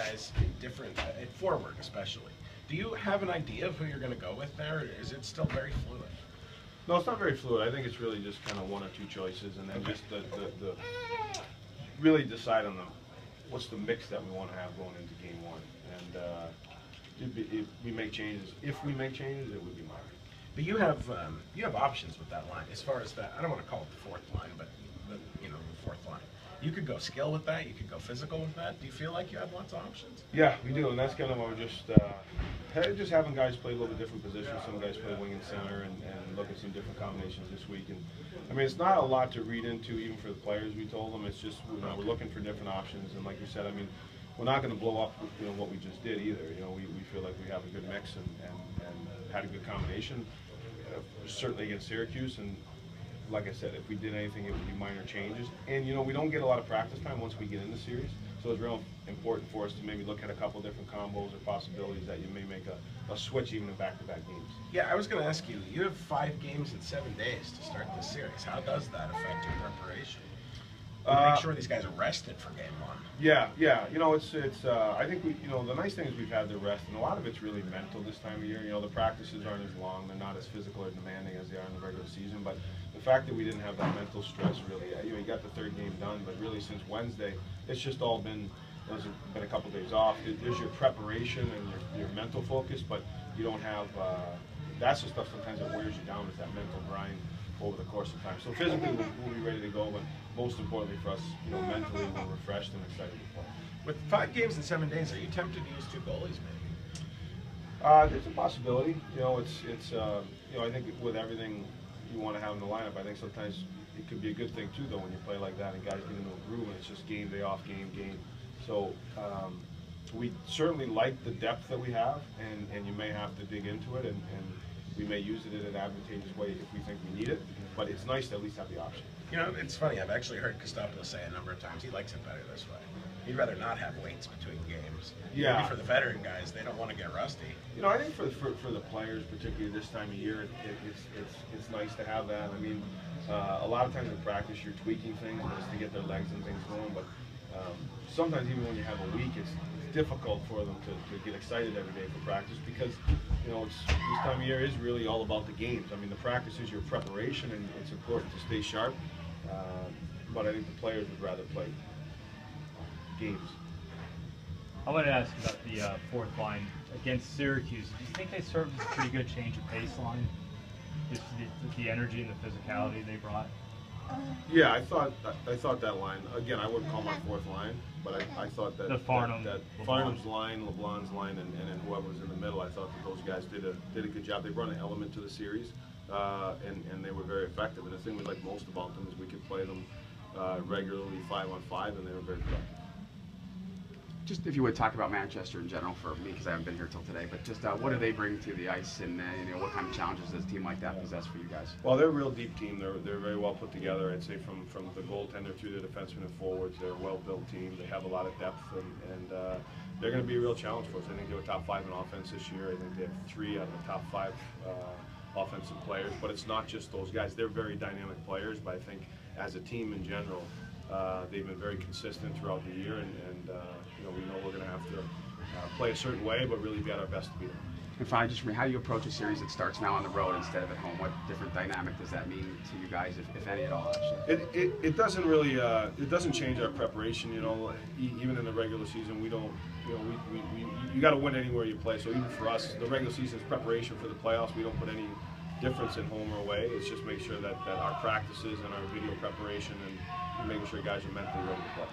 guys different, at forward especially. Do you have an idea of who you're going to go with there, or is it still very fluid? No, it's not very fluid. I think it's really just kind of one or two choices, and then just the really decide on what's the mix that we want to have going into game one. And if we make changes, it would be minor. But you have options with that line as far as that. I don't want to call it the fourth line, but the fourth line. You could go skill with that. You could go physical with that. Do you feel like you have lots of options? Yeah, we do, and that's kind of what we're just having guys play a little bit different positions. Some guys play wing and center, and look at some different combinations this week. And I mean, it's not a lot to read into, even for the players. We told them it's just we're looking for different options, and like you said, I mean, we're not going to blow up what we just did either. We feel like we have a good mix and had a good combination, certainly against Syracuse. And like I said, if we did anything, it would be minor changes. And we don't get a lot of practice time once we get in the series, so it's real important for us to maybe look at a couple different combos or possibilities that you may make a switch even in back-to-back games. Yeah, I was going to ask you. You have 5 games in 7 days to start this series. How does that affect your preparation? Make sure these guys are rested for game 1. Yeah. I think the nice thing is we've had the rest, and a lot of it's really mental this time of year. The practices aren't as long, they're not as physical or demanding as they are in the regular season. But the fact that we didn't have that mental stress, really, you got the 3rd game done, but really since Wednesday, it's just all been. There's been a couple days off. There's your preparation and your mental focus, but you don't have. That's the stuff sometimes that wears you down, is that mental grind over the course of time. So physically, we'll be ready to go, but most importantly for us, mentally, we're refreshed and excited to play. With 5 games in 7 days, are you tempted to use 2 goalies, maybe? There's a possibility. I think with everything you want to have in the lineup, I think sometimes it could be a good thing too, though, when you play like that and guys get into a groove and it's just game day off, game. So we certainly like the depth that we have, and you may have to dig into it, and we may use it in an advantageous way if we think we need it, but it's nice to at least have the option. It's funny, I've actually heard Kostopoulos say a number of times he likes it better this way. He'd rather not have waits between games. Yeah. Maybe for the veteran guys, they don't want to get rusty. I think for the players, particularly this time of year, it's nice to have that. I mean, a lot of times in practice you're tweaking things just to get their legs and things going, but sometimes even when you have a week, it's difficult for them to get excited every day for practice, because this time of year is really all about the games. I mean, the practice is your preparation, and it's important to stay sharp, but I think the players would rather play games. I wanted to ask about the 4th line against Syracuse. Do you think they served as a pretty good change of pace line? Just the energy and the physicality they brought? Yeah, I thought that line, again, I wouldn't call my 4th line, but I thought that Farnham's line, LeBlanc's line, and then whoever was in the middle, I thought that those guys did a good job. They brought an element to the series, and they were very effective. And the thing we liked most about them is we could play them regularly 5-on-5, and they were very productive. Just if you would talk about Manchester in general for me, because I haven't been here till today, but just what do they bring to the ice, and what kind of challenges does a team like that possess for you guys? Well, they're a real deep team. They're very well put together. I'd say from the goaltender through the defensemen and forwards, they're a well-built team. They have a lot of depth, and they're going to be a real challenge for us. I think they were top 5 in offense this year. I think they have 3 out of the top 5 offensive players. But it's not just those guys. They're very dynamic players, but I think as a team in general, they've been very consistent throughout the year, and we know we're going to have to play a certain way, but really be at our best to beat them. And finally, just for me, how do you approach a series that starts now on the road instead of at home? What different dynamic does that mean to you guys, if any at all? Actually, it doesn't really it doesn't change our preparation. Even in the regular season, we don't. You got to win anywhere you play. So even for us, the regular season is preparation for the playoffs. We don't put any difference in home or away. It's just make sure that our practices and our video preparation and making sure guys are mentally ready to play.